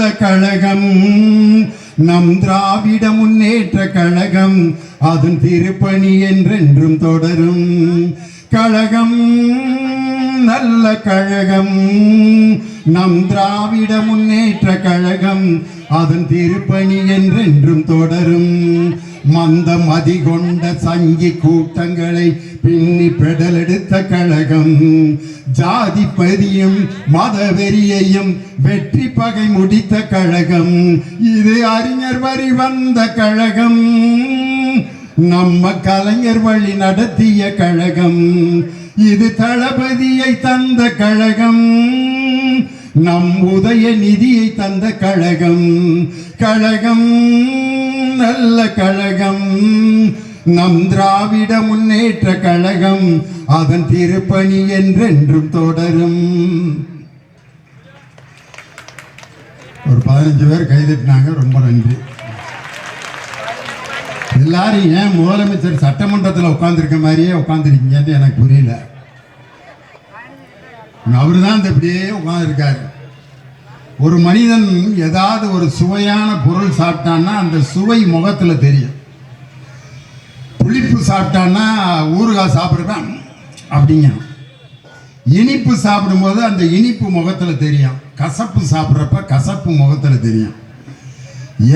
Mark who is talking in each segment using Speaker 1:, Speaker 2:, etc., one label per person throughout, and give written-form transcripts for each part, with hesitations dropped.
Speaker 1: நல்ல கழகம் நம் திராவிட முன்னேற்ற கழகம் அதன் திருப்பணி என்றென்றும் தொடரும் கழகம் நல்ல கழகம் நம் திராவிட முன்னேற்ற கழகம் அதன் திருப்பணி என்றென்றும் தொடரும் மந்தம் அதிகொண்ட சங்கி கூட்டங்களை பின்னி பெடலெடுத்த கழகம் ஜாதி பதியும் மதவெறியையும் வெற்றி பகை முடித்த கழகம் இது அறிஞர் வரி வந்த கழகம் நம்ம கலைஞர் வழி நடத்திய கழகம் இது தளபதியை தந்த கழகம் நம் உதய நிதியை தந்த கழகம் கழகம் நல்ல கழகம் நம் திராவிட முன்னேற்ற கழகம் அதன் திருப்பணி என்றென்றும் தொடரும். ஒரு 15 பேர் கைதட்டினாங்க, ரொம்ப நன்றி. எல்லாரும் ஏன் முதலமைச்சர் சட்டமன்றத்தில் உட்காந்துருக்க மாதிரியே உட்காந்துருக்கீங்கன்னு எனக்கு புரியல. அவரு தான் இப்படியே உட்காந்துருக்காரு. ஒரு மனிதன் ஏதாவது ஒரு சுவையான பொருள் சாப்பிட்டான்னா அந்த சுவை முகத்தில் தெரியும். புளிப்பு சாப்பிட்டான்னா ஊறுகாய் சாப்பிட்றதான் அப்படிங்க. இனிப்பு சாப்பிடும்போது அந்த இனிப்பு முகத்தில் தெரியும். கசப்பு சாப்பிட்றப்ப கசப்பு முகத்தில் தெரியும்.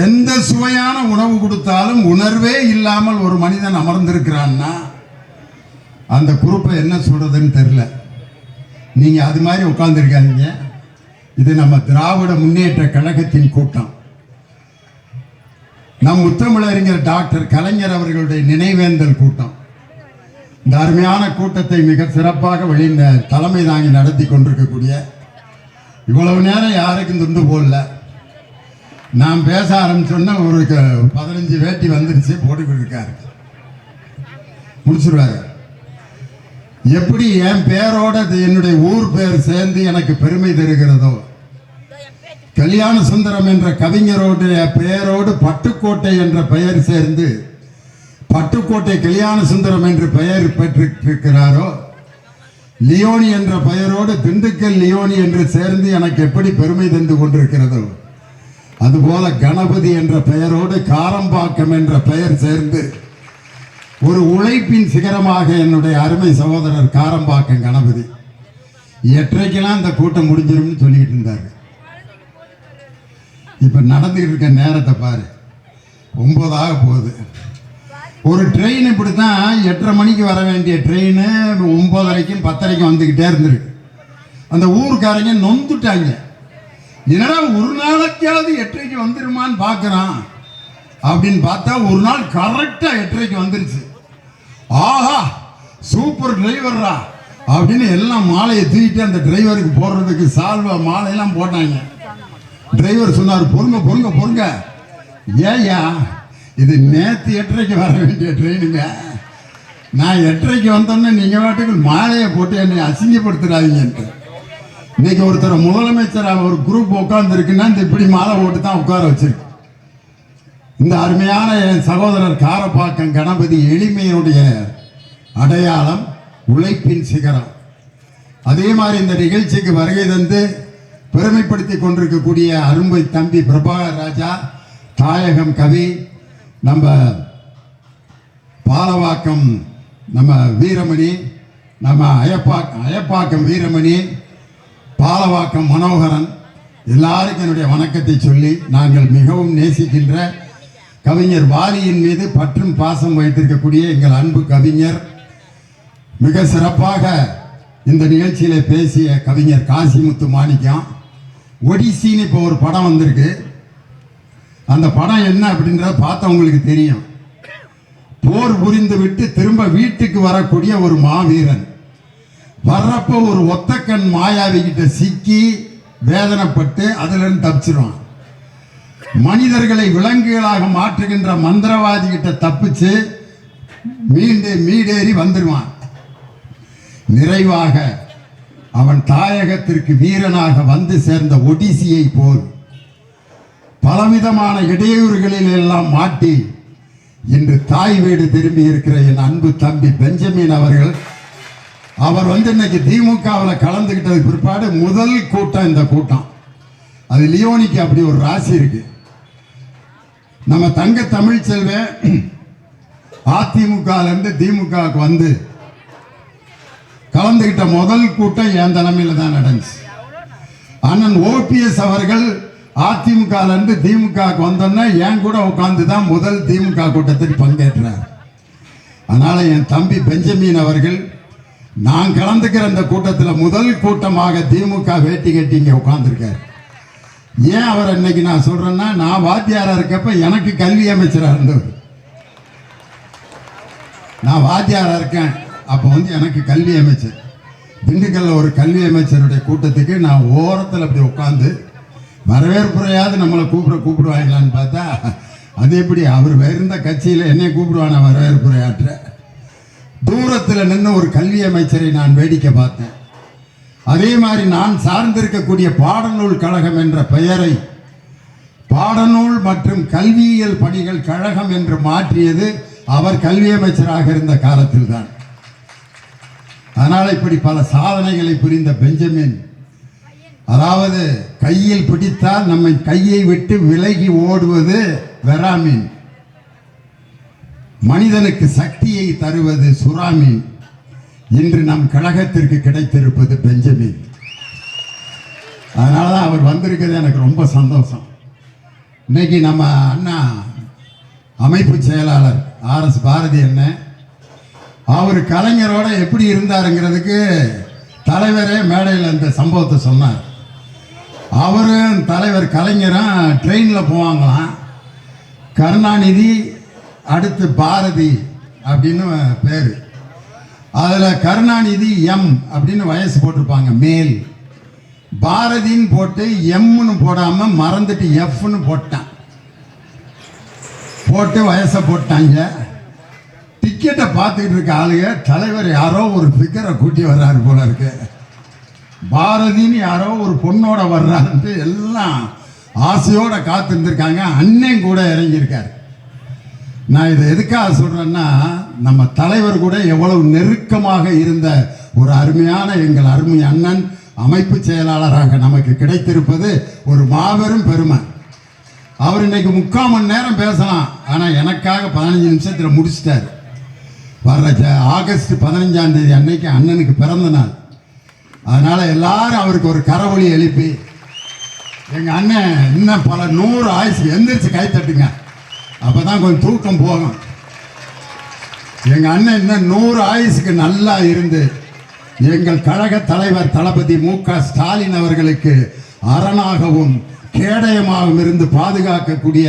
Speaker 1: எந்த சுவையான உணவு கொடுத்தாலும் உணர்வே இல்லாமல் ஒரு மனிதன் அமர்ந்திருக்கிறான்னா அந்த குரூப்பை என்ன சொல்றதுன்னு தெரியல. நீங்க அது மாதிரி உட்கார்ந்துருக்காதீங்க. இது நம்ம திராவிட முன்னேற்ற கழகத்தின் கூட்டம். நம் முத்தமிழறிஞர் டாக்டர் கலைஞர் அவர்களுடைய நினைவேந்தல் கூட்டம். இந்த அருமையான கூட்டத்தை மிக சிறப்பாக தலைமை தாங்கி நடத்தி கொண்டிருக்கக்கூடிய, இவ்வளவு நேரம் யாருக்கும் துண்டு போடல. நான் பேச ஆரம்பிச்சோன்னா ஒரு 15 வேட்டி வந்துருச்சு, போட்டுக்கிட்டு இருக்காரு, முடிச்சிருவாரு. எப்படி என் பேரோட என்னுடைய ஊர் பேர் சேர்ந்து எனக்கு பெருமை தருகிறதோ, கல்யாண சுந்தரம் என்ற கவிஞரோடைய பெயரோடு பட்டுக்கோட்டை என்ற பெயர் சேர்ந்து பட்டுக்கோட்டை கல்யாண சுந்தரம் என்று பெயர் பெற்றிருக்கிறாரோ, லியோனி என்ற பெயரோடு திண்டுக்கல் லியோனி என்று சேர்ந்து எனக்கு எப்படி பெருமை தந்து கொண்டிருக்கிறதோ, அதுபோல கணபதி என்ற பெயரோடு காரம்பாக்கம் என்ற பெயர் சேர்ந்து ஒரு உழைப்பின் சிகரமாக என்னுடைய அருமை சகோதரர் காரம்பாக்கம் கணபதி எட்டரைக்கெல்லாம் இந்த கூட்டம் முடிஞ்சிரும்னு சொல்லிட்டு இருந்தாரு. இப்ப நடந்துகிட்டு இருக்க நேரத்தை பாரு, 9 ஆக போகுது. ஒரு ட்ரெயின் இப்படித்தான் 8:30 மணிக்கு வர வேண்டிய ட்ரெயின் 9:30க்கும் 10:30க்கும் வந்துகிட்டே இருந்திருக்கு. அந்த ஊருக்காரங்க நொந்துட்டாங்க. என்னடா ஒரு நாளைக்காவது 8:30க்கு வந்துருமான்னு பார்க்குறான் அப்படின்னு பார்த்தா ஒரு நாள் கரெக்டா 8:30க்கு வந்துருச்சு. ஆஹா, சூப்பர் டிரைவர்ரா அப்படின்னு எல்லாம் மாலையை தூக்கிட்டு அந்த டிரைவருக்கு போடுறதுக்கு சால்வா மாலையெல்லாம் போட்டாங்க. டிரைவர் சொன்னார், பொறுங்க பொறுங்க பொறுங்க, ஏயா இது நேற்று 8:30க்கு வர வேண்டிய ட்ரெயினுங்க. நான் 8:30க்கு வந்தோன்னே நீங்க வாட்டுக்கு மாலையை போட்டு என்னை அசிங்கப்படுத்துறாதீங்கன்ட்டு. இன்னைக்கு ஒருத்தர் முதலமைச்சர் ஒரு குரூப் உட்கார்ந்து இருக்குன்னா இந்த இப்படி மாலை போட்டு தான் உட்கார வச்சிருக்கு. இந்த அருமையான என் சகோதரர் காரப்பாக்கம் கணபதி எளிமையினுடைய அடையாளம், உழைப்பின் சிகரம். அதே மாதிரி இந்த நிகழ்ச்சிக்கு வருகை தந்து பெருமைப்படுத்தி கொண்டிருக்கக்கூடிய அரும்பை தம்பி பிரபாகர் ராஜா, தாயகம் கவி, நம்ம பாலவாக்கம் நம்ம வீரமணி, நம்ம அயப்பாக்கம் வீரமணி, பாலவாக்கம் மனோகரன், எல்லாருக்கும் என்னுடைய வணக்கத்தை சொல்லி, நாங்கள் மிகவும் நேசிக்கின்ற கவிஞர் வாலியின் மீது பற்றும் பாசம் வைத்திருக்கக்கூடிய எங்கள் அன்பு கவிஞர், மிக சிறப்பாக இந்த நிகழ்ச்சியில பேசிய கவிஞர் காசிமுத்து மாணிக்கம். ஒடிசின்னு இப்போ ஒரு படம் வந்திருக்கு. அந்த படம் என்ன அப்படின்றத பார்த்தவங்களுக்கு தெரியும். போர் புரிந்து விட்டு திரும்ப வீட்டுக்கு வரக்கூடிய ஒரு மாவீரன் வர்றப்போ ஒரு ஒத்தக்கண் மாயாவி கிட்ட சிக்கி வேதனைப்பட்டு அதுல இருந்து தப்பிச்சிருவான். மனிதர்களை விலங்குகளாக மாற்றுகின்ற மந்திரவாதி கிட்ட தப்பிச்சு மீடேறி வந்துடுவான். நிறைவாக அவன் தாயகத்திற்கு வீரனாக வந்து சேர்ந்த ஒடிசியை போல் பலவிதமான இடையூறுகளில் எல்லாம் மாட்டி இன்று தாய் வீடு திரும்பி இருக்கிற என் அன்பு தம்பி பெஞ்சமின் அவர்கள், அவர் இன்னைக்கு திமுகவில் கலந்துகிட்டது பிற்பாடு முதல் கூட்டம் இந்த கூட்டம். அது லியோனிக்கு அப்படி ஒரு ராசி இருக்கு. நம்ம தங்க தமிழ்ச்செல்வன் அதிமுகலேருந்து திமுகவுக்கு வந்து கலந்துகிட்ட முதல் கூட்டம் என் தலைமையில் தான் நடந்துச்சு. அண்ணன் ஓபிஎஸ் அவர்கள் அதிமுகலேருந்து திமுகவுக்கு வந்தோன்னா என் கூட உட்காந்து தான் முதல் திமுக கூட்டத்தில் பங்கேற்றார். அதனால என் தம்பி பெஞ்சமின் அவர்கள் நான் கலந்துக்கிற அந்த கூட்டத்தில் முதல் கூட்டமாக திமுக வேட்டி கட்டி இங்கே உட்கார்ந்துருக்கார். ஏன் அவர் இன்னைக்கு நான் சொல்றேன்னா, நான் வாத்தியாராக இருக்கப்ப எனக்கு கல்வி அமைச்சராக இருந்தவர். நான் வாத்தியாராக இருக்கேன், அப்போ வந்து எனக்கு கல்வி அமைச்சர். திண்டுக்கல்ல ஒரு கல்வி அமைச்சருடைய கூட்டத்துக்கு நான் ஓரத்தில் அப்படி உட்காந்து வரவேற்புரையாவது நம்மளை கூப்பிடுவாங்களான்னு பார்த்தா, அது எப்படி அவர் இருந்த கட்சியில் என்னை கூப்பிடுவான வரவேற்புரையாற்ற. தூரத்தில் நின்று ஒரு கல்வி அமைச்சரை நான் வேடிக்கை பார்த்தேன். அதே மாதிரி நான் சார்ந்திருக்கக்கூடிய பாடநூல் கழகம் என்ற பெயரை பாடநூல் மற்றும் கல்வியியல் பணிகள் கழகம் என்று மாற்றியது அவர் கல்வி அமைச்சராக இருந்த காலத்தில் தான். அதனால இப்படி பல சாதனைகளை புரிந்த பெஞ்சமின், அதாவது கையில் பிடித்தால் நம்மை கையை விட்டு விலகி ஓடுவது வெராமீன், மனிதனுக்கு சக்தியை தருவது சுறாமீன். இன்று நம் கழகத்திற்கு கிடைத்திருப்பது பெஞ்சமின். அதனால தான் அவர் வந்திருக்கிறது எனக்கு ரொம்ப சந்தோஷம். இன்னைக்கு நம்ம அண்ணா அமைப்பு செயலாளர் RS பாரதி அண்ணன், அவர் கலைஞரோட எப்படி இருந்தாருங்கிறதுக்கு தலைவரே மேடையில் அந்த சம்பவத்தை சொன்னார். அவரும் தலைவர் கலைஞரும் ட்ரெயினில் போவாங்களாம். கருணாநிதி அடுத்து பாரதி அப்படின்னு பேர். அதில் கருணாநிதி எம் அப்படின்னு வயசு போட்டிருப்பாங்க மேல், பாரதின்னு போட்டு எம்னு போடாமல் மறந்துட்டு எஃப்னு போட்டு வயசை போட்டாங்க. டிக்கெட்டை பார்த்துக்கிட்டு இருக்க ஆளுங்க தலைவர் யாரோ ஒரு ஃபிகரை கூட்டி வர்றாரு போல இருக்கு, பாரதின்னு யாரோ ஒரு பொண்ணோட வர்றாருன்ட்டு எல்லாம் ஆசையோட காத்திருந்திருக்காங்க. அண்ணன் கூட இறங்கியிருக்காரு. நான் இதை எதுக்காக சொல்றேன்னா, நம்ம தலைவர் கூட எவ்வளவு நெருக்கமாக இருந்த ஒரு அருமையான எங்கள் அருமை அண்ணன் அமைப்பு செயலாளராக நமக்கு கிடைத்திருப்பது ஒரு மாபெரும் பெருமை. அவர் இன்னைக்கு 3/4 மணி நேரம் பேசலாம், ஆனால் எனக்காக 15 நிமிஷத்தில் முடிச்சிட்டார். வர்ற ஆகஸ்ட் 15ஆம் தேதி அன்னைக்கு அண்ணனுக்கு பிறந்த நாள். அதனால எல்லாரும் அவருக்கு ஒரு கரவொலி எழுப்பி, எங்க அண்ணன் இன்னும் பல 100 ஆயுசு எந்திரிச்சு கை தட்டுங்க, அப்பதான் கொஞ்சம் தூக்கம் போகும். எங்க அண்ணன் இன்னும் 100 ஆயுசுக்கு நல்லா இருந்து எங்கள் கழக தலைவர் தளபதி MK ஸ்டாலின் அவர்களுக்கு அரணாகவும் கேடயமாகவும் இருந்து பாதுகாக்கக்கூடிய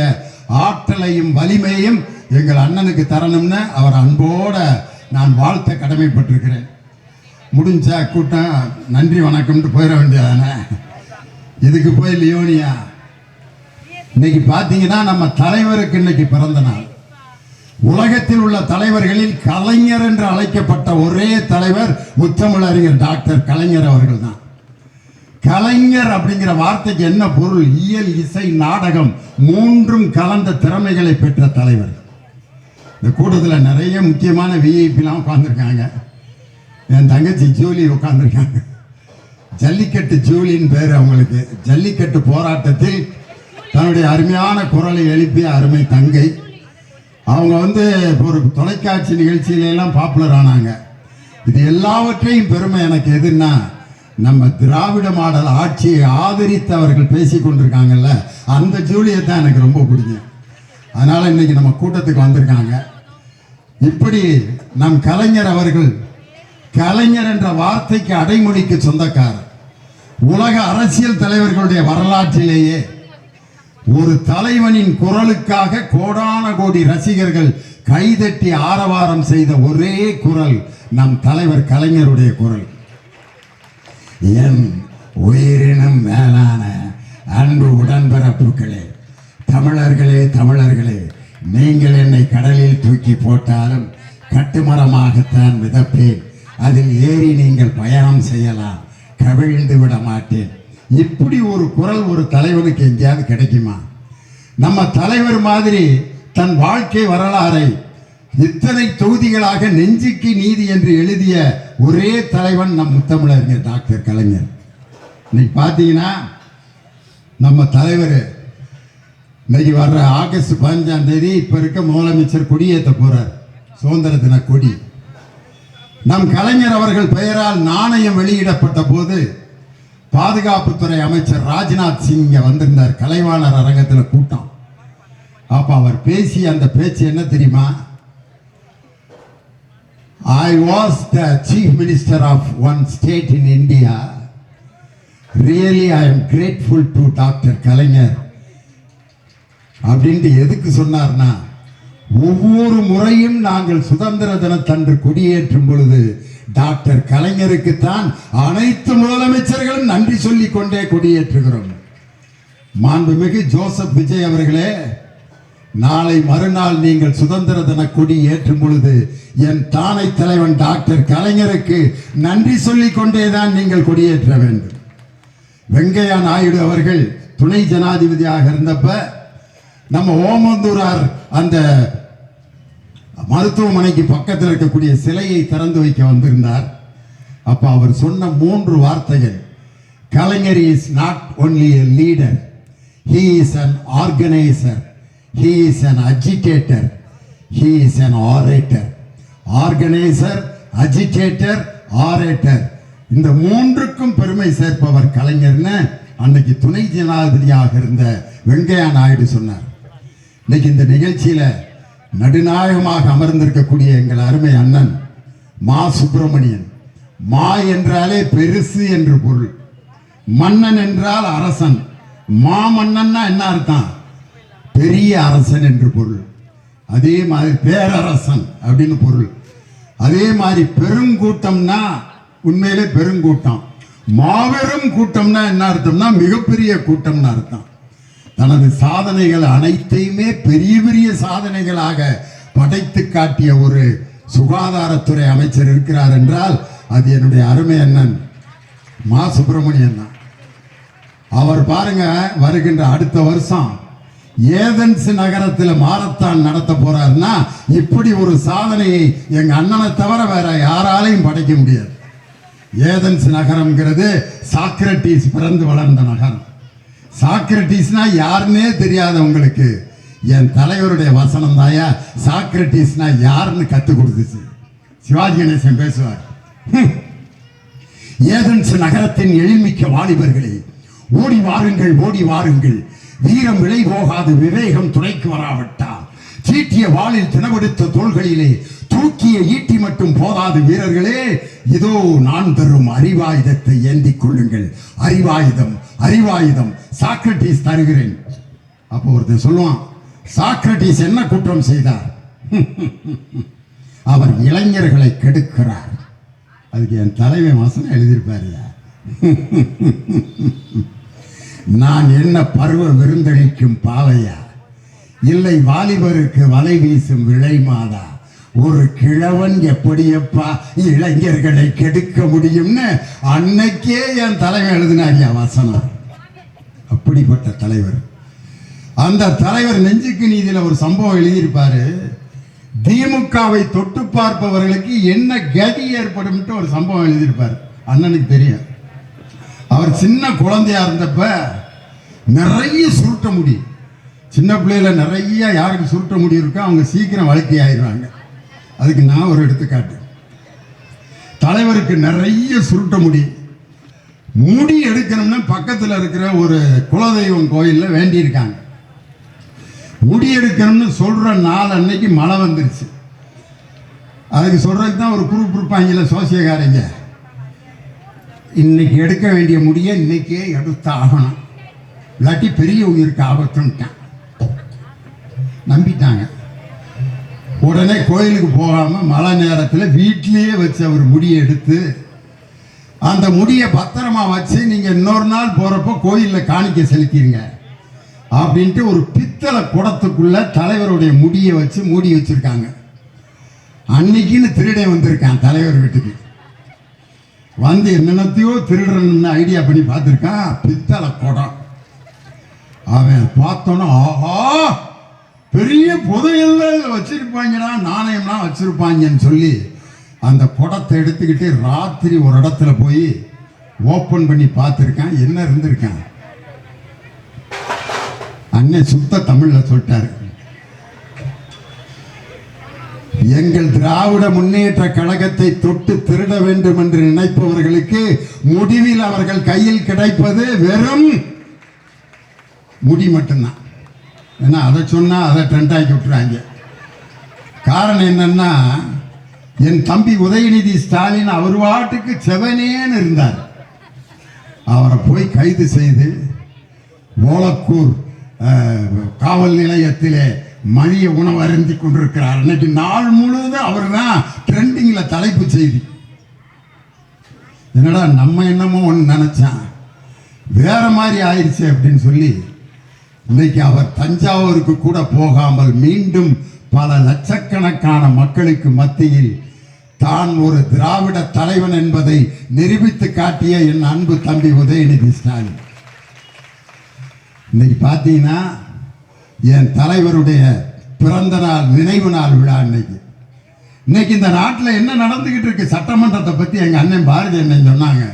Speaker 1: ஆற்றலையும் வலிமையும் எங்கள் அண்ணனுக்கு தரணும்னு அவர் அன்போட நான் வாழ்த்த கடமைப்பட்டிருக்கிறேன். முடிஞ்ச கூட்டம் நன்றி வணக்கம்னு போயிட வேண்டியதானே, இதுக்கு போய் லியோனியா. இன்னைக்கு பார்த்தீங்கன்னா நம்ம தலைவருக்கு இன்னைக்கு பிறந்த நாள். உலகத்தில் உள்ள தலைவர்களில் கலைஞர் என்று அழைக்கப்பட்ட ஒரே தலைவர் முத்தமிழறிஞர் டாக்டர் கலைஞர் அவர்கள் தான். கலைஞர் அப்படிங்கிற வார்த்தைக்கு என்ன பொருள்? இயல், இசை, நாடகம் மூன்றும் கலந்த திறமைகளை பெற்ற தலைவர். இந்த கூட்டத்தில் நிறைய முக்கியமான விஐபிலாம் உட்கார்ந்துருக்காங்க. என் தங்கச்சி ஜூலி உட்கார்ந்துருக்காங்க. ஜல்லிக்கட்டு ஜூலின்னு பேர் அவங்களுக்கு. ஜல்லிக்கட்டு போராட்டத்தில் தன்னுடைய அருமையான குரலை எழுப்பிய அருமை தங்கை. அவங்க ஒரு தொலைக்காட்சி நிகழ்ச்சியிலெல்லாம் பாப்புலர் ஆனாங்க. இது எல்லாவற்றையும் பெருமை எனக்கு எதுன்னா, நம்ம திராவிட மாடல் ஆட்சியை ஆதரித்து அவர்கள் பேசி கொண்டிருக்காங்கல்ல, அந்த ஜூலியை தான் எனக்கு ரொம்ப பிடிக்கும். அதனால இன்னைக்கு நம்ம கூட்டத்துக்கு வந்திருக்காங்க. இப்படி நம் கலைஞர் அவர்கள், கலைஞர் என்ற வார்த்தைக்கு அடைமொழிக்கு சொந்தக்காரர். உலக அரசியல் தலைவர்களுடைய வரலாற்றிலேயே ஒரு தலைவனின் குரலுக்காக கோடான கோடி ரசிகர்கள் கைதட்டி ஆரவாரம் செய்த ஒரே குரல் நம் தலைவர் கலைஞருடைய குரல். என் உயிரினும் மேலான அன்பு உடன்பிறப்புகளே, தமிழர்களே, தமிழர்களே, நீங்கள் என்னை கடலில் தூக்கி போட்டாலும் கட்டுமரமாகத்தான் மிதப்பேன், அதில் ஏறி நீங்கள் பயணம் செய்யலாம், கவிழ்ந்து விட மாட்டேன். இப்படி ஒரு குரல் ஒரு தலைவனுக்கு எங்கேயாவது கிடைக்குமா? நம்ம தலைவர் மாதிரி தன் வாழ்க்கை வரலாறை இத்தனை தொகுதிகளாக நெஞ்சுக்கு நீதி என்று எழுதிய ஒரே தலைவன் நம் முத்தமிழறிஞர் டாக்டர் கலைஞர். இன்னைக்கு பார்த்தீங்கன்னா நம்ம தலைவர் இன்னைக்கு வர்ற ஆகஸ்ட் 15ஆம் தேதி இப்ப இருக்க முதலமைச்சர் கொடியேற்ற போறார், சுதந்திர தின கொடி. நம் கலைஞர் அவர்கள் பெயரால் நாணயம் வெளியிடப்பட்ட போது பாதுகாப்புத்துறை அமைச்சர் ராஜ்நாத் சிங் இங்க வந்திருந்தார், கலைவாணர் அரங்கத்தில் கூட்டம். அப்ப அவர் பேசிய அந்த பேச்சு என்ன தெரியுமா? I was the chief minister of one state in India. Really I am grateful to Dr. கலைஞர் அப்படின்ட்டு எதுக்கு சொன்னார்னா, ஒவ்வொரு முறையும் நாங்கள் சுதந்திர தினத்தன்று கொடியேற்றும் பொழுது டாக்டர் கலைஞருக்குத்தான் அனைத்து முதலமைச்சர்களும் நன்றி சொல்லிக் கொண்டே கொடியேற்றுகிறோம். மாண்புமிகு ஜோசப் விஜய் அவர்களே, நாளை மறுநாள் நீங்கள் சுதந்திர தின கொடி ஏற்றும் பொழுது என் தானை தலைவன் டாக்டர் கலைஞருக்கு நன்றி சொல்லிக் கொண்டேதான் நீங்கள் கொடியேற்ற வேண்டும். வெங்கையா நாயுடு அவர்கள் துணை ஜனாதிபதியாக இருந்தப்ப நம்ம ஓமந்தூரார் அந்த மருத்துவமனைக்கு பக்கத்தில் இருக்கக்கூடிய சிலையை திறந்து வைக்க வந்திருந்தார். அப்ப அவர் சொன்ன 3 வார்த்தைகள், Kalaignar is not only a leader, he is an organizer, he is an agitator, he is an orator. Organiser, agitator, orator, இந்த 3க்கும் பெருமை சேர்ப்பவர் கலைஞர்னு அன்னைக்கு துணை ஜனாதிபதியாக இருந்த வெங்கையா நாயுடு சொன்னார். இன்னைக்கு இந்த நிகழ்ச்சியில நடுநாயகமாக அமர்ந்திருக்கக்கூடிய எங்கள் அருமை அண்ணன் மா சுப்பிரமணியன். மா என்றாலே பெருசு என்று பொருள், மன்னன் என்றால் அரசன். மாமன்னன்னா என்ன அர்த்தம்? பெரிய அரசன் என்று பொருள். அதே மாதிரி பேரரசன் அப்படின்னு பொருள். அதே மாதிரி பெருங்கூட்டம்னா உண்மையிலே பெருங்கூட்டம். மாபெரும் கூட்டம்னா என்ன அர்த்தம்னா மிகப்பெரிய கூட்டம்னு அர்த்தம். தனது சாதனைகள் அனைத்தையுமே பெரிய பெரிய சாதனைகளாக படைத்து காட்டிய ஒரு சுகாதாரத்துறை அமைச்சர் இருக்கிறார் என்றால் அது என்னுடைய அருமை அண்ணன் மா சுப்பிரமணியன் தான். அவர் பாருங்க, வருகின்ற அடுத்த வருஷம் ஏதென்ஸ் நகரத்தில் மாரத்தான் நடத்த போறாருன்னா இப்படி ஒரு சாதனையை எங்க அண்ணனை தவிர வேற யாராலையும் படைக்க முடியாது. ஏதென்ஸ் நகரம்ங்கிறது சாக்ரட்டிஸ் பிறந்து வளர்ந்த நகரம். சாக்ரட்டிஸ்னா யாருன்னே தெரியாதவங்களுக்கு என் தலைவருடைய வசனம் தாயா சாக்ரட்டிஸ்னா யாருன்னு கத்து கொடுத்துச்சு. சிவாஜி கணேசன் பேசுவார், ஏதென்ஸ் நகரத்தின் எழில்மிக்க வாலிபர்களே, ஓடி வாருங்கள், ஓடி வாருங்கள், வீரம் விலை போகாது, விவேகம் துணைக்கு வராவிட்டால் சீட்டிய வாளில் தினவெடுத்த தோள்களிலே தூக்கிய ஈட்டி மட்டும் போதாது வீரர்களே, இதோ நான் தரும் அறிவாயுதத்தை ஏந்திக் கொள்ளுங்கள். அறிவாயுதம், அறிவாயுதம் சாக்ரட்டிஸ் தருகிறேன். அப்போ ஒருத்தன் சொல்லுவான், சாக்ரட்டிஸ் என்ன குற்றம் செய்தார்? அவர் இளைஞர்களை கெடுக்கிறார். அதுக்கு என் தலைவன் வசனம் எழுதியிருப்பாரு, நான் என்ன பருவ விருந்தளிக்கும் பாவையா, இல்லை வாலிபருக்கு வலை வீசும் விளை மாதா, ஒரு கிழவன் எப்படியப்பா இளைஞர்களை கெடுக்க முடியும்னு அன்னைக்கே என் தலைவன் எழுதினாரியா வசனம். அப்படிப்பட்ட தலைவர். அந்த தலைவர் நெஞ்சுக்கு நீதியில ஒரு சம்பவம் எழுதியிருப்பாரு. திமுகவை தொட்டு பார்ப்பவர்களுக்கு என்ன கதி ஏற்படும் ஒரு சம்பவம் எழுதியிருப்பார். அண்ணனுக்கு தெரியும். அவர் சின்ன குழந்தையா இருந்தப்ப நிறைய சுருட்ட முடி, சின்ன பிள்ளையில நிறைய யாருக்கு சுருட்ட முடி இருக்கோ அவங்க சீக்கிரம் வளர்த்தி ஆயிடுறாங்க. அதுக்கு நான் ஒரு எடுத்துக்காட்டு. தலைவருக்கு நிறைய சுருட்ட முடி. முடி எடுக்கணும்னா பக்கத்தில் இருக்கிற ஒரு குலதெய்வம் கோயிலில் வேண்டியிருக்காங்க. முடி எடுக்கணும்னு சொல்ற நாள் அன்னைக்கு மழை வந்துருச்சு. அதுக்கு சொல்றதுக்கு தான் ஒரு குரூப் இருப்பாங்கல்ல சோசியக்காரங்க, இன்னைக்கு எடுக்க வேண்டிய முடியை இன்னைக்கே எடுத்து ஆகணும், இல்லாட்டி பெரிய உயிருக்கு ஆபத்துன்ட்டான். நம்பிட்டாங்க. உடனே கோயிலுக்கு போகாம மழை நேரத்தில் வீட்டிலேயே வச்சு அவர் முடியை எடுத்து அந்த முடியை பத்திரமா வச்சு நீங்க இன்னொரு நாள் போறப்போ கோயிலில் காணிக்க செலுத்திடுங்க அப்படின்ட்டு ஒரு பித்தளை குடத்துக்குள்ள தலைவருடைய முடியை வச்சு மூடி வச்சிருக்காங்க. அன்னைக்குன்னு திருடன் வந்திருக்கான் தலைவர் வீட்டுக்கு. வந்து என்னென்னத்தையோ திருடன்னு ஐடியா பண்ணி பார்த்துருக்கான். பித்தளை குடம். அவன் பார்த்தோன்னா, ஆஹா பெரிய புதையல்ல வச்சிருப்பாங்கடா, நாணயம்லாம் வச்சிருப்பாங்கன்னு சொல்லி அந்த குடத்தை எடுத்துக்கிட்டு ராத்திரி ஒரு இடத்துல போய் ஓப்பன் பண்ணி பார்த்துருக்கான். என்ன இருந்திருக்கான்? அண்ணன் சுத்த தமிழ்ல சொல்லிட்டாரு, எங்கள் திராவிட முன்னேற்ற கழகத்தை தொட்டு திருட வேண்டும் என்று நினைப்பவர்களுக்கு முடிவில் அவர்கள் கையில் கிடைப்பது வெறும் முடி மட்டும்தான். ஏன்னா அதை சொன்னா அதை ட்ரெண்ட் ஆக்கி விட்டுறாங்க. காரணம் என்னன்னா, என் தம்பி உதயநிதி ஸ்டாலின் அவர் வாட்டுக்கு செவனேன்னு இருந்தார். அவரை போய் கைது செய்து ஓலக்கூர் காவல் நிலையத்திலே மதிய உணவு அருந்தி கொண்டிருக்கிறார். இன்னைக்கு நாள் முழுவதும் அவர் தான் ட்ரெண்டிங்ல தலைப்பு செய்தி. என்னடா நம்ம என்னமோ ஒன்று நினைச்சான், வேற மாதிரி ஆயிடுச்சு அப்படின்னு சொல்லி இன்னைக்கு அவர் தஞ்சாவூருக்கு கூட போகாமல் மீண்டும் பல லட்சக்கணக்கான மக்களுக்கு மத்தியில் தான் ஒரு திராவிட தலைவன் என்பதை நிரூபித்து காட்டிய என் அன்பு தம்பி உதயநிதி ஸ்டாலின். இன்னைக்கு பார்த்தீங்கன்னா என் தலைவருடைய பிறந்த நாள் நினைவு நாள் விழா. இன்னைக்கு இந்த நாட்டில் என்ன நடந்துகிட்டு இருக்கு, சட்டமன்றத்தை பற்றி எங்கள் அண்ணன் பாரதி அண்ணன் சொன்னாங்க.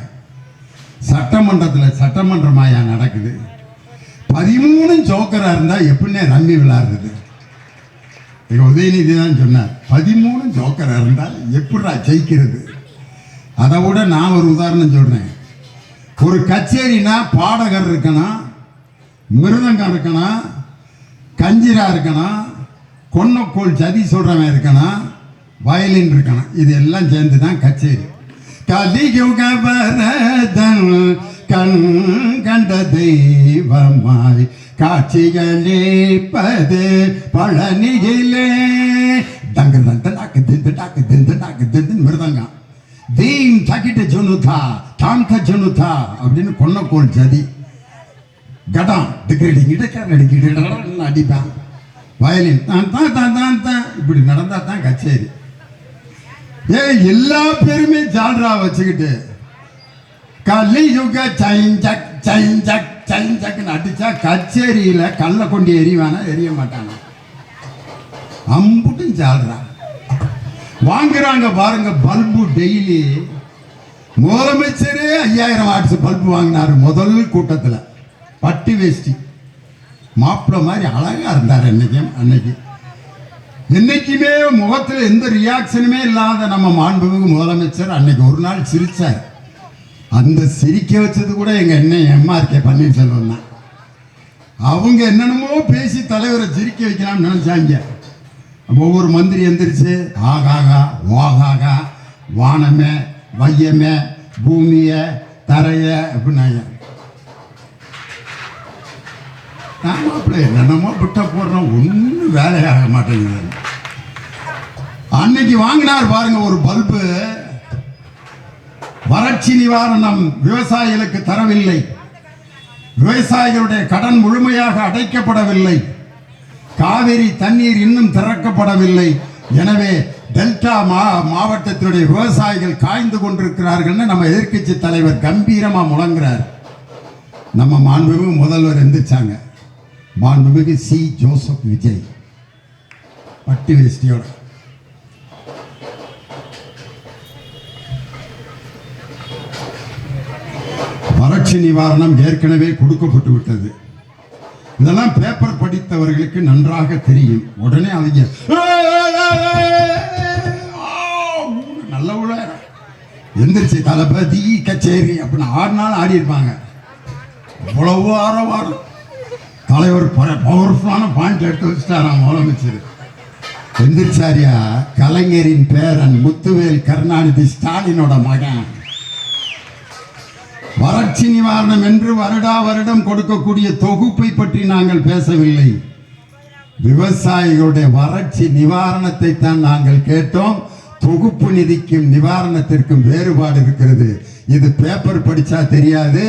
Speaker 1: சட்டமன்றத்தில் சட்டமன்றமாயா நடக்குது, 13 ஜோக்கரா இருந்தா எப்படின்னே ரம்மி விளையாடுறது. உதயநிதி தான் சொன்னார், 13 ஜோக்கரா இருந்தால் எப்படா ஜெயிக்கிறது. அதை விட நான் ஒரு உதாரணம் சொல்றேன். ஒரு கச்சேரினா பாடகர் இருக்கணும், மிருதங்கம் இருக்கணும், கஞ்சிரா இருக்கணும், கொன்னக்கோள் சதி சொல்றவன் இருக்கணும், வயலின் இருக்கணும். இது எல்லாம் சேர்ந்து தான் கச்சேரி. கலியுகவரதன் கண் கண்ட தெய்வமாய் காட்சிகளேப்பது பழனியிலே மிருதங்கம் தீம் தகிட்ட ஜொனுதா தாங்க ஜொனுதா அப்படின்னு கொன்னக்கோள் சதி. கடம் அடிப்பான். வயலின் இப்படி நடந்தா தான் கச்சேரி. எல்லா பேருமே ஜால்ரா வச்சுக்கிட்டு கலியுக சைஞ்சக் சைஞ்சக் சைஞ்சக்னு அடிச்சா கச்சேரியில கல்ல கொண்டு எறிவானா எரிய மாட்டானா? அம்புட்டும் ஜால்ரா வாங்குறாங்க பாருங்க. பல்பு டெய்லி முதலமைச்சரே 5000 வாட்ஸ் பல்பு வாங்கினாரு முதல் கூட்டத்தில். பட்டு வேஷ்டி மாப்பிள்ள மாதிரி அழகா இருந்தார் அன்னைக்கு. என்னைக்குமே முகத்தில் எந்த ரியாக்ஷனுமே இல்லாத நம்ம மாண்புமிகு முதலமைச்சர் அன்னைக்கு ஒரு நாள் சிரிச்சார். அந்த சிரிக்க வச்சது கூட எங்க அண்ணன் எம்ஆர்கே பன்னீர்செல்வம் தான். அவங்க என்னென்னமோ பேசி தலைவரை சிரிக்க வைக்கலாம்னு நினைச்சாங்க. ஒவ்வொரு மந்திரி எந்திரிச்சு ஆகாகா ஓகாகா வானமே வையமே பூமிய தரைய அப்படின்னாங்க. என்னென்னமோ விட்ட போடுறோம், ஒன்றும் வேலையாக மாட்டேங்குது. அன்னைக்கு வாங்கினார் பாருங்க ஒரு பல்பு. வறட்சி நிவாரணம் விவசாயிகளுக்கு தரவில்லை, விவசாயிகளுடைய கடன் முழுமையாக அடைக்கப்படவில்லை, காவிரி தண்ணீர் இன்னும் திறக்கப்படவில்லை. எனவே டெல்டா மாவட்டத்தினுடைய விவசாயிகள் காய்ந்து கொண்டிருக்கிறார்கள் நம்ம எதிர்க்கட்சி தலைவர் கம்பீரமா முழங்குறார். நம்ம மாண்புமிகு முதல்வர் எந்திரிச்சாங்க. மாண்புமிகு சி ஜோசப் விஜய் பட்டு வேஷ்டியோட வறட்சி நிவாரணம் ஏற்கனவே கொடுக்கப்பட்டு விட்டது. இதெல்லாம் பேப்பர் படித்தவர்களுக்கு நன்றாக தெரியும். உடனே அவங்க நல்ல உள்ள எந்திரிச்சு தளபதி கச்சேரி அப்படின்னு 6 நாள் ஆடி இருப்பாங்க. அவ்வளவு ஆரவாரம். தலைவர் பவர்ஃபுல்லான பாயிண்ட் எடுத்து வச்சுட்டாராம் முதலமைச்சர். எந்திரிச்சாரியா கலைஞரின் பேரன் முத்துவேல் கருணாநிதி ஸ்டாலினோட மகன். வறட்சி நிவாரணம் என்று வருடா வருடம் கொடுக்கக்கூடிய தொகுப்பை பற்றி நாங்கள் பேசவில்லை. விவசாயிகளுடைய வறட்சி நிவாரணத்தை தான் நாங்கள் கேட்டோம். தொகுப்பு நிதிக்கும் நிவாரணத்திற்கும் வேறுபாடு இருக்கிறது. இது பேப்பர் படிச்சா தெரியாது.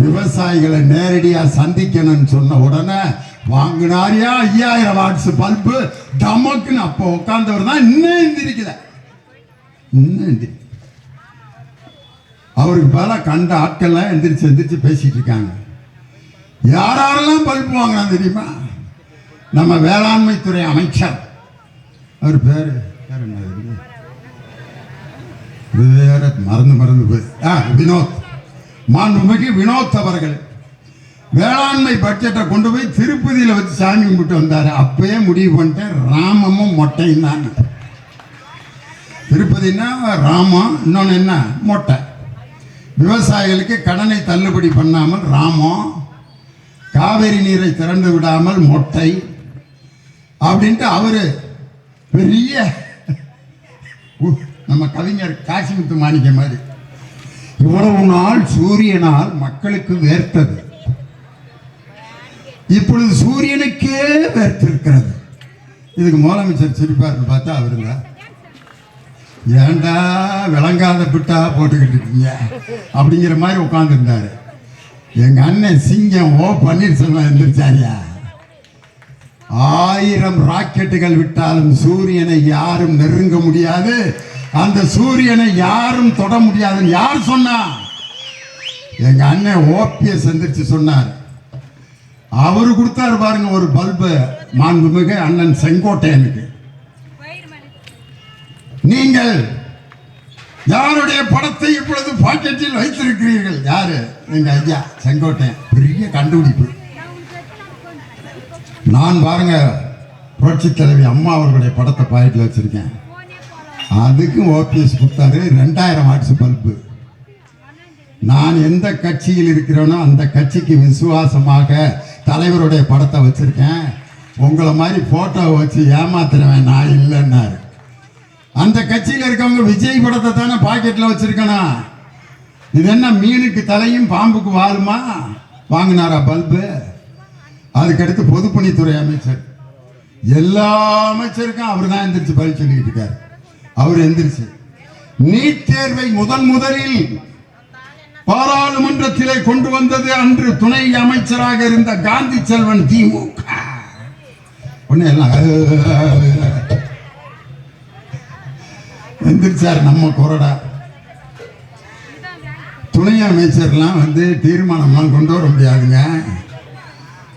Speaker 1: விவசாயிகளை நேரடியா சந்திக்கணும்னு சொன்ன உடனே வாங்கினாரியா 5000 வாட்ஸ் பல்பு டமக்குன்னு. அப்போ உட்கார்ந்தவர் தான் இன்னும் எந்திரிக்கல. அவருக்கு பல கண்ட ஆட்கள்லாம் எந்திரிச்சு எந்திரிச்சு பேசிட்டு இருக்காங்க. யாரெல்லாம் பல்பு வாங்கினா தெரியுமா? நம்ம வேளாண்மை துறை அமைச்சர், அவர் பேரு வேற மறந்து போய் வினோத், மாண்புமிகு வினோத் அவர்கள். வேளாண்மை பட்ஜெட்டை கொண்டு போய் திருப்பதியில் வச்சு சாமி கும்பிட்டு வந்தார். அப்பயே முடிவு பண்ணிட்டேன், ராமமும் மொட்டையும் தான். திருப்பதினா ராமம், இன்னொன்று என்ன மொட்டை. விவசாயிகளுக்கு கடனை தள்ளுபடி பண்ணாமல் ராமம், காவேரி நீரை திறந்து விடாமல் மொட்டை அப்படின்ட்டு அவரு பெரிய நம்ம கவிஞர் காசிமுத்து மாணிக்க மாதிரி இவ்வளவு நாள் சூரியனால் மக்களுக்கு வேர்த்தது, இப்பொழுது சூரியனுக்கே வேர்த்திருக்கிறது. இதுக்கு முதலமைச்சர் சிரிப்பார்னு பார்த்தா அவருங்க, ஏண்டா விளங்காத பிட்டா போட்டுக்கிட்டு இருக்கீங்க அப்படிங்கிற மாதிரி உட்காந்துருந்தாரு. எங்க அண்ணன் சிங்கம் ஓ பன்னீர்செல்வம் எந்திரிச்சாரியா, 1000 ராக்கெட்டுகள் விட்டாலும் சூரியனை யாரும் நெருங்க முடியாது, அந்த சூரியனை யாரும் தொட முடியாதுன்னு யார் சொன்னா? எங்க அண்ணன் ஓபிஎஸ் எந்திரிச்சு சொன்னார். அவரு கொடுத்தாரு பாருங்க ஒரு பல்பு, மாண்புமிகு அண்ணன் செங்கோட்டையனுக்கு. நீங்கள் யாருடைய படத்தை இப்பொழுது பாக்கெட்டில் வைத்திருக்கிறீர்கள்? யாரு? எங்க ஐயா செங்கோட்டையன். பெரிய கண்டுபிடிப்பு. நான் பாருங்க புரட்சி தலைவி அம்மா அவர்களுடைய படத்தை பாக்கெட்டில் வச்சிருக்கேன். அதுக்கும் ஓபிஎஸ் கொடுத்தாரு 2000 வாட்ஸ் பல்பு. நான் எந்த கட்சியில் இருக்கிறேனோ அந்த கட்சிக்கு விசுவாசமாக தலைவருடைய படத்தை வச்சிருக்கேன். உங்களை மாதிரி போட்டோவை வச்சு ஏமாத்துறவன் நான் இல்லைன்னாரு. அந்த கட்சியில் இருக்கவங்க விஜய் படத்தை தானே பாக்கெட்டில் வச்சிருக்கணும். இது என்ன மீனுக்கு தலையும் பாம்புக்கு வாழுமா? வாங்கினாரா பல்பு? அதுக்கடுத்து பொதுப்பணித்துறை அமைச்சர், எல்லா அமைச்சருக்கும் அவர் தான் எந்திரிச்சு பதில் சொல்லிட்டு இருக்காரு. அவர் எந்திரிச்சு நீட் தேர்வை முதலில் பாராளுமன்றத்திலே கொண்டு வந்தது அன்று துணை அமைச்சராக இருந்த காந்தி செல்வன் திமுக. ஒண்ணு எல்லாம் எந்திரிச்சார் நம்ம கொறடா. துணை அமைச்சர்லாம் தீர்மானம்லாம் கொண்டு வர முடியாதுங்க.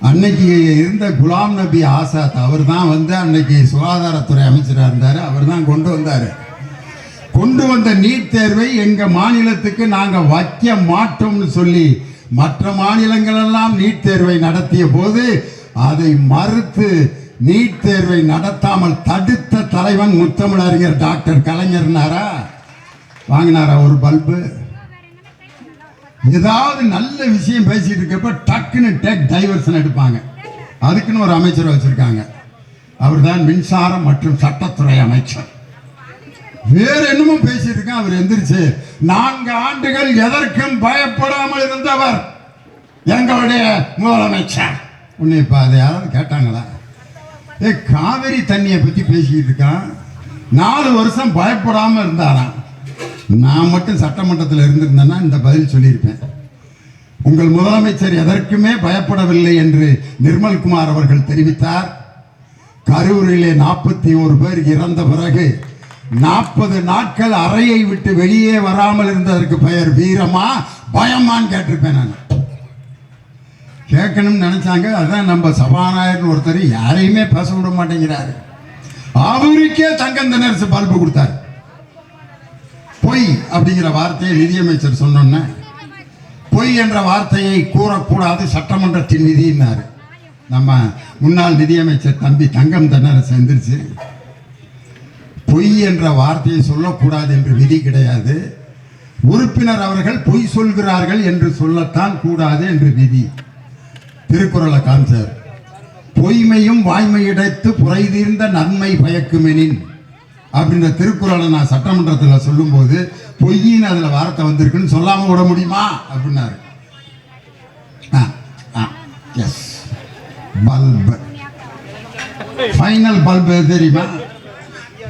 Speaker 1: அன்னைக்கு இருந்த குலாம் நபி ஆசாத் அவர் தான் அன்னைக்கு சுகாதாரத்துறை அமைச்சராக இருந்தார். அவர் தான் கொண்டு வந்தார். கொண்டு வந்த நீட் தேர்வை எங்க மாநிலத்துக்கு நாங்க வைக்க மாட்டோம்னு சொல்லி மற்ற மாநிலங்கள் எல்லாம் நீட் தேர்வை நடத்திய போது அதை மறுத்து நீட் தேர்வை நடத்தாமல் தடுத்த தலைவன் முத்தமிழறிஞர் டாக்டர் கலைஞர்னாரா? வாங்கினாரா ஒரு பல்பு? ஏதாவது நல்ல விஷயம் பேசிட்டு இருக்கப்ப டக்குன்னு டேக் டைவர்ஷன் எடுப்பாங்க. அதுக்குன்னு ஒரு அமைச்சர் வச்சிருக்காங்க. அவர் தான் மின்சாரம் மற்றும் சட்டத்துறை அமைச்சர். வேற என்னமோ பேசிட்டு இருக்க. அவர் எந்திரிச்சு 4 ஆண்டுகள் எதற்கும் பயப்படாமல் இருந்தவர் எங்களுடைய முதலமைச்சர். உன்னை இப்ப அதை யாராவது கேட்டாங்களா? காவிரி தண்ணியை பத்தி பேசிட்டு இருக்கான். 4 வருஷம் பயப்படாம இருந்தாராம். நான் மட்டும் சட்டமன்றத்தில் இருந்திருந்தேன்னா இந்த பதில் சொல்லியிருப்பேன். உங்கள் முதலமைச்சர் எதற்குமே பயப்படவில்லை என்று நிர்மல்குமார் அவர்கள் தெரிவித்தார். கரூரிலே 41 பேர் இறந்த பிறகு 40 நாட்கள் அறையை விட்டு வெளியே வராமல் இருந்ததற்கு பெயர் வீரமா பயமான்னு கேட்டிருப்பேன். நான் கேட்கணும்னு நினைச்சாங்க. அதான் நம்ம சபாநாயகர் ஒருத்தர் யாரையுமே பேச விட மாட்டேங்கிறாரு. அவருக்கே தங்கம் தென்னரசு பல்பு கொடுத்தார். பொய் அப்படிங்கிற வார்த்தையை நிதியமைச்சர் சொன்னோன்ன பொய் என்ற வார்த்தையை கூறக்கூடாது, சட்டமன்றத்தின் விதினாரு. நம்ம முன்னாள் நிதியமைச்சர் தம்பி தங்கம் தென்னரசு எந்திரிச்சு பொய் என்ற வார்த்தையை சொல்லக்கூடாது என்று விதி கிடையாது, உறுப்பினர் அவர்கள் பொய் சொல்கிறார்கள் என்று சொல்லத்தான் கூடாது என்று விதி. திருக்குறளை காமிச்சார். பொய்மையும் வாய்மையிடைத்து புரைதீர்ந்த நன்மை பயக்குமெனின் அப்படின்ற திருக்குறளை நான் சட்டமன்றத்தில் சொல்லும் போது பொய்யின்னு அதுல வார்த்தை வந்திருக்குன்னு சொல்லாம விட முடியுமா அப்படின்னாரு. பல்பு ஃபைனல் பல்பு தெரியுமா?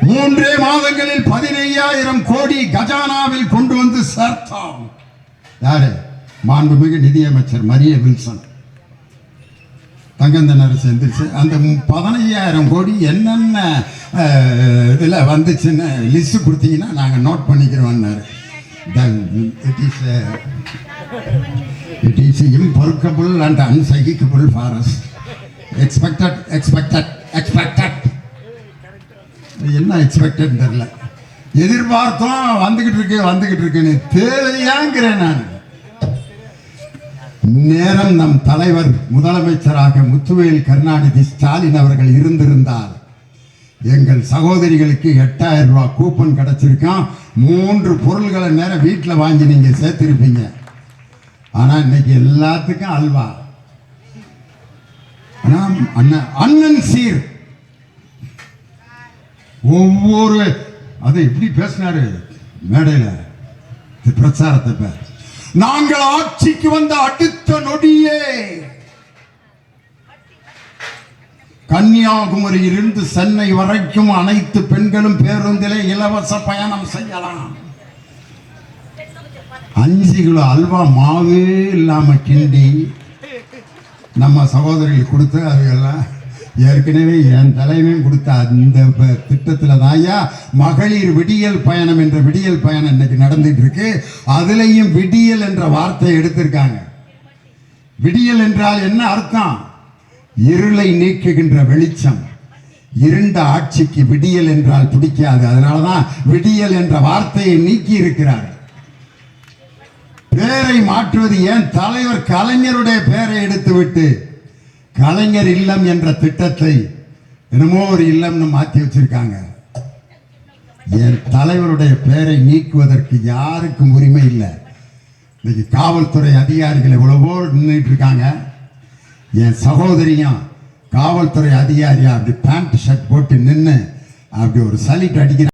Speaker 1: 3 மாதங்களில் 15,000 கோடி கஜானாவில் கொண்டு வந்து சேர்த்தோம். யாரு? மாண்புமிகு நிதியமைச்சர் மரிய வில்சன். தங்கம் தென்னரசு எந்திரிச்சு அந்த 15,000 கோடி என்னென்ன இதில் வந்துச்சுன்னு லிஸ்ட் கொடுத்தீங்கன்னா நாங்கள் நோட் பண்ணிக்கிறோம்னாரு. இட் இஸ் இம்பர்கபிள் அண்ட் அன்சகிக்கபிள் ஃபார் அஸ். எக்ஸ்பெக்டட் என்ன எக்ஸ்பெக்டட் தெரியல. எதிர்பார்த்தோம் வந்துகிட்டு இருக்குன்னு தேவையாங்கிறேன் நான். நேரம் நம் தலைவர் முதலமைச்சராக முத்துவேல் கருணாநிதி ஸ்டாலின் அவர்கள் இருந்திருந்தால் எங்கள் சகோதரிகளுக்கு 8000 ரூபாய் கூப்பன் கிடைச்சிருக்கான். 3 பொருள்களை நேரம் வீட்டில் வாங்கி நீங்க சேர்த்திருப்பீங்க. ஆனா இன்னைக்கு எல்லாத்துக்கும் அல்வா. அண்ணன் சீர் ஒவ்வொரு அதை எப்படி பேசினாரு மேடையில பிரச்சாரத்தை. நாங்கள் ஆட்சிக்கு வந்த அடுத்த நொடியே கன்னியாகுமரியிலிருந்து சென்னை வரைக்கும் அனைத்து பெண்களும் பேருந்திலே இலவச பயணம் செய்யலாம். 5 கிலோ அல்வா மாவே இல்லாம கிண்டி நம்ம சகோதரிகள் கொடுத்து அதையெல்லாம் ஏற்கனவே என் தலைமையும் கொடுத்த அந்த திட்டத்தில் தாயா மகளிர் விடியல் பயணம் என்ற விடியல் பயணம் இன்னைக்கு நடந்துட்டு இருக்கு. அதுலேயும் விடியல் என்ற வார்த்தையை எடுத்திருக்காங்க. விடியல் என்றால் என்ன அர்த்தம்? இருளை நீக்குகின்ற வெளிச்சம். இருண்ட ஆட்சிக்கு விடியல் என்றால் பிடிக்காது. அதனாலதான் விடியல் என்ற வார்த்தையை நீக்கி இருக்கிறார். பேரை மாற்றுவது ஏன்? தலைவர் கலைஞருடைய பெயரை எடுத்துவிட்டு கலைஞர் இல்லம் என்ற திட்டத்தை என்னமோ ஒரு இல்லம்னு மாற்றி வச்சிருக்காங்க. என் தலைவருடைய பெயரை நீக்குவதற்கு யாருக்கும் உரிமை இல்லை. இன்னைக்கு காவல்துறை அதிகாரிகள் எவ்வளவோ நின்றுட்டு இருக்காங்க. என் சகோதரியும் காவல்துறை அதிகாரியா அப்படி பேண்ட் ஷர்ட் போட்டு நின்று அப்படி ஒரு சலிட் அடிக்கிற